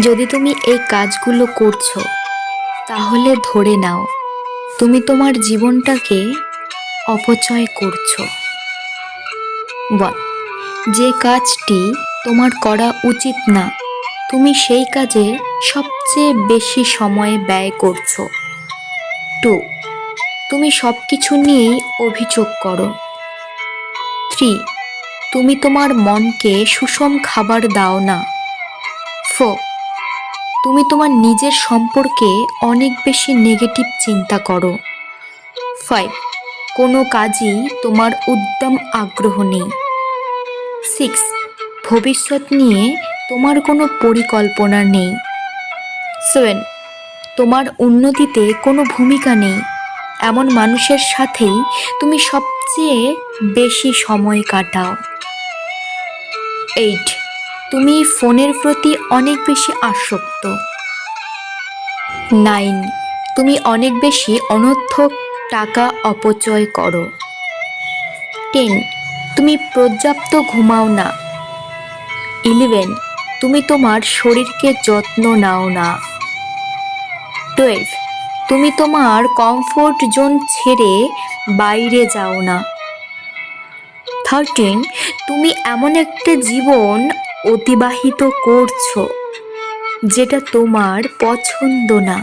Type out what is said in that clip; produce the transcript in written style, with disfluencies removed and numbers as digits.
যদি তুমি এই কাজগুলো করছো, তাহলে ধরে নাও তুমি তোমার জীবনটাকে অপচয় করছো। 1. যে কাজটি তোমার করা উচিত না, তুমি সেই কাজে সবচেয়ে বেশি সময় ব্যয় করছো। 2. তুমি সব কিছু নিয়েই অভিযোগ করো। 3. তুমি তোমার মনকে সুষম খাবার দাও না। 4. তুমি তোমার নিজের সম্পর্কে অনেক বেশি নেগেটিভ চিন্তা করো। 5. কোনো কাজই তোমার উদ্যম আগ্রহ নেই। 6. ভবিষ্যৎ নিয়ে তোমার কোনো পরিকল্পনা নেই। 7. তোমার উন্নতিতে কোনো ভূমিকা নেই এমন মানুষের সাথেই তুমি সবচেয়ে বেশি সময় কাটাও। 8. তুমি ফোনের প্রতি অনেক বেশি আসক্ত। 9. তুমি অনেক বেশি অনর্থক টাকা অপচয় করো। 10. তুমি পর্যাপ্ত ঘুমাও না। 11. তুমি তোমার শরীরকে যত্ন নাও না। 12. তুমি তোমার কমফোর্ট জোন ছেড়ে বাইরে যাও না। 13. তুমি এমন একটা জীবন অতিবাহিত করছো যেটা তোমার পছন্দ না।